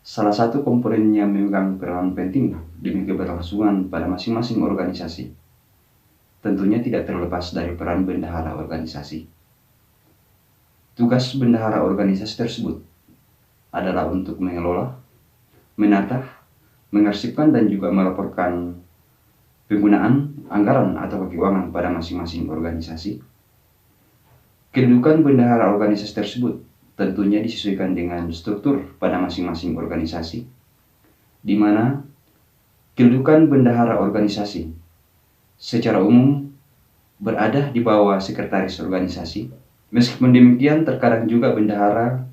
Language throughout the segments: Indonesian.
Salah satu komponen yang memegang peranan penting demi keberlangsungan pada masing-masing organisasi, tentunya tidak terlepas dari peran bendahara organisasi. Tugas bendahara organisasi tersebut adalah untuk mengelola, menata, mengarsipkan dan juga melaporkan penggunaan anggaran atau keuangan pada masing-masing organisasi. Kedudukan bendahara organisasi tersebut tentunya disesuaikan dengan struktur pada masing-masing organisasi, di mana kedudukan bendahara organisasi secara umum berada di bawah sekretaris organisasi. Meskipun demikian, terkadang juga bendahara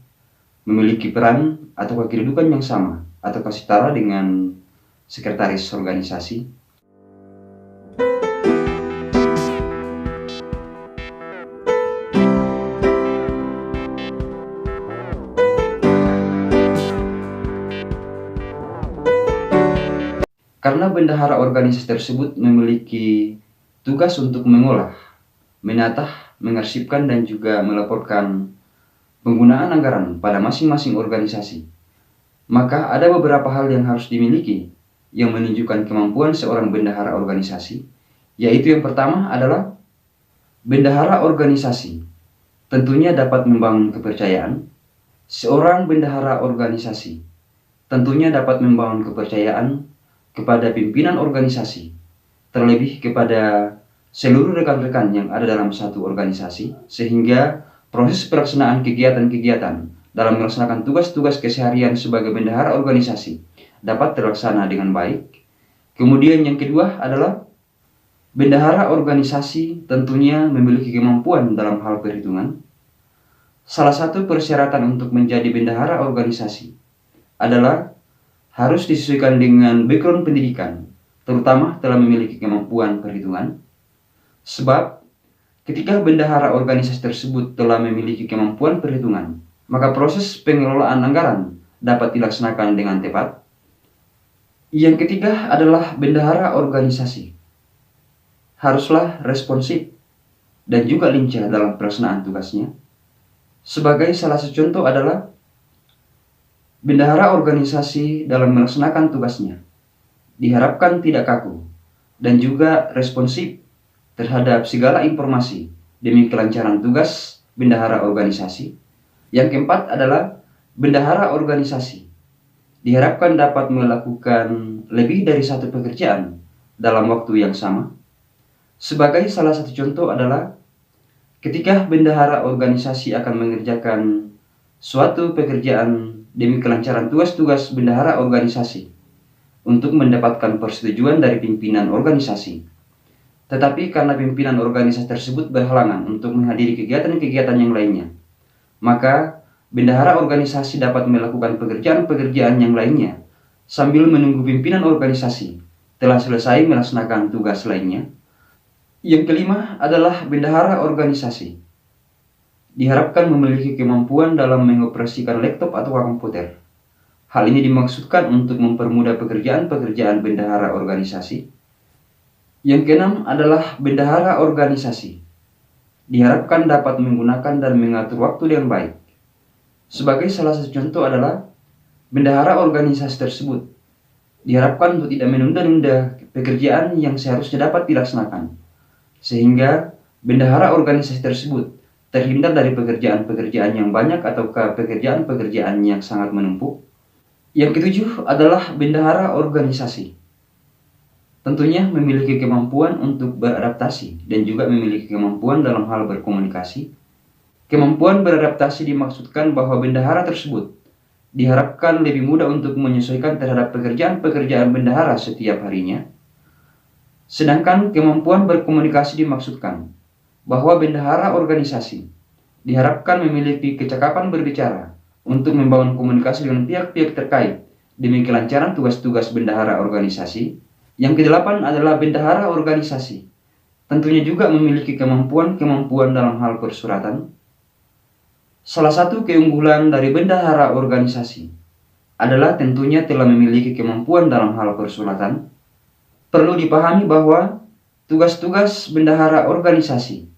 memiliki peran atau kedudukan yang sama atau setara dengan sekretaris organisasi. Karena bendahara organisasi tersebut memiliki tugas untuk mengolah, menata, mengarsipkan dan juga melaporkan penggunaan anggaran pada masing-masing organisasi, maka ada beberapa hal yang harus dimiliki yang menunjukkan kemampuan seorang bendahara organisasi, yaitu yang pertama adalah bendahara organisasi tentunya dapat membangun kepercayaan. Seorang bendahara organisasi tentunya dapat membangun kepercayaan kepada pimpinan organisasi, terlebih kepada seluruh rekan-rekan yang ada dalam satu organisasi, sehingga proses pelaksanaan kegiatan-kegiatan dalam melaksanakan tugas-tugas keseharian sebagai bendahara organisasi dapat terlaksana dengan baik. Kemudian yang kedua adalah bendahara organisasi tentunya memiliki kemampuan dalam hal perhitungan. Salah satu persyaratan untuk menjadi bendahara organisasi adalah harus disesuaikan dengan background pendidikan, terutama telah memiliki kemampuan perhitungan. Sebab ketika bendahara organisasi tersebut telah memiliki kemampuan perhitungan, maka proses pengelolaan anggaran dapat dilaksanakan dengan tepat. Yang ketiga adalah bendahara organisasi haruslah responsif dan juga lincah dalam pelaksanaan tugasnya. Sebagai salah satu contoh adalah bendahara organisasi dalam melaksanakan tugasnya diharapkan tidak kaku dan juga responsif terhadap segala informasi demi kelancaran tugas bendahara organisasi. Yang keempat adalah bendahara organisasi diharapkan dapat melakukan lebih dari satu pekerjaan dalam waktu yang sama. Sebagai salah satu contoh adalah ketika bendahara organisasi akan mengerjakan suatu pekerjaan demi kelancaran tugas-tugas bendahara organisasi untuk mendapatkan persetujuan dari pimpinan organisasi. Tetapi karena pimpinan organisasi tersebut berhalangan untuk menghadiri kegiatan-kegiatan yang lainnya, maka bendahara organisasi dapat melakukan pekerjaan-pekerjaan yang lainnya sambil menunggu pimpinan organisasi telah selesai melaksanakan tugas lainnya. Yang kelima adalah bendahara organisasi diharapkan memiliki kemampuan dalam mengoperasikan laptop atau komputer. Hal ini dimaksudkan untuk mempermudah pekerjaan-pekerjaan bendahara organisasi. Yang keenam adalah bendahara organisasi diharapkan dapat menggunakan dan mengatur waktu dengan baik. Sebagai salah satu contoh adalah bendahara organisasi tersebut diharapkan untuk tidak menunda-nunda pekerjaan yang seharusnya dapat dilaksanakan, sehingga bendahara organisasi tersebut terhindar dari pekerjaan-pekerjaan yang banyak ataukah pekerjaan-pekerjaan yang sangat menumpuk. Yang ketujuh adalah bendahara organisasi tentunya memiliki kemampuan untuk beradaptasi dan juga memiliki kemampuan dalam hal berkomunikasi. Kemampuan beradaptasi dimaksudkan bahwa bendahara tersebut diharapkan lebih mudah untuk menyesuaikan terhadap pekerjaan-pekerjaan bendahara setiap harinya. Sedangkan kemampuan berkomunikasi dimaksudkan bahwa bendahara organisasi diharapkan memiliki kecakapan berbicara untuk membangun komunikasi dengan pihak-pihak terkait demi kelancaran tugas-tugas bendahara organisasi. Yang kedelapan adalah bendahara organisasi tentunya juga memiliki kemampuan dalam hal persuratan. Salah satu keunggulan dari bendahara organisasi adalah tentunya telah memiliki kemampuan dalam hal persuratan. Perlu dipahami bahwa tugas-tugas bendahara organisasi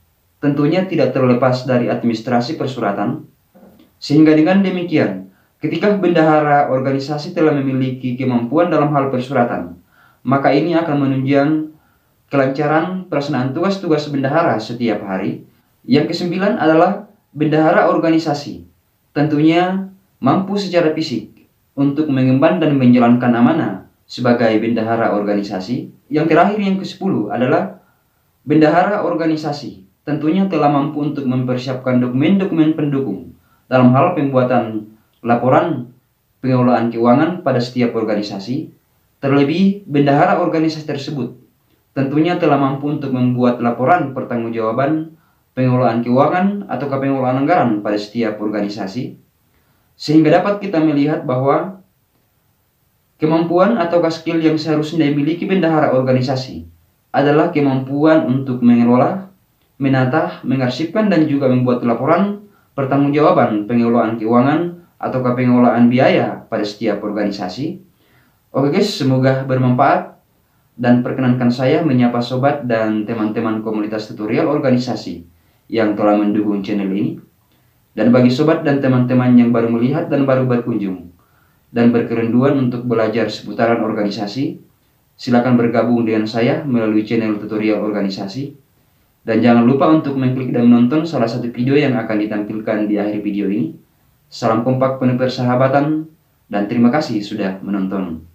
tentunya tidak terlepas dari administrasi persuratan, sehingga dengan demikian Ketika bendahara organisasi telah memiliki kemampuan dalam hal persuratan, maka ini akan menunjang kelancaran pelaksanaan tugas-tugas bendahara setiap hari. Yang kesembilan adalah bendahara organisasi. Tentunya mampu secara fisik untuk mengemban dan menjalankan amanah sebagai bendahara organisasi. Yang terakhir yang ke-10 adalah bendahara organisasi. Tentunya telah mampu untuk mempersiapkan dokumen-dokumen pendukung dalam hal pembuatan laporan pengelolaan keuangan pada setiap organisasi. Terlebih, bendahara organisasi tersebut tentunya telah mampu untuk membuat laporan pertanggungjawaban pengelolaan keuangan atau pengelolaan anggaran pada setiap organisasi, sehingga dapat kita melihat bahwa kemampuan atau skill yang seharusnya dimiliki bendahara organisasi adalah kemampuan untuk mengelola, menata, mengarsipkan, dan juga membuat laporan pertanggungjawaban pengelolaan keuangan atau pengelolaan biaya pada setiap organisasi. Oke guys, semoga bermanfaat, dan perkenankan saya menyapa sobat dan teman-teman komunitas tutorial organisasi yang telah mendukung channel ini. Dan bagi sobat dan teman-teman yang baru melihat dan baru berkunjung dan berkerenduan untuk belajar seputaran organisasi, silakan bergabung dengan saya melalui channel tutorial organisasi. Dan jangan lupa untuk mengklik dan menonton salah satu video yang akan ditampilkan di akhir video ini. Salam kompak penuh persahabatan, dan terima kasih sudah menonton.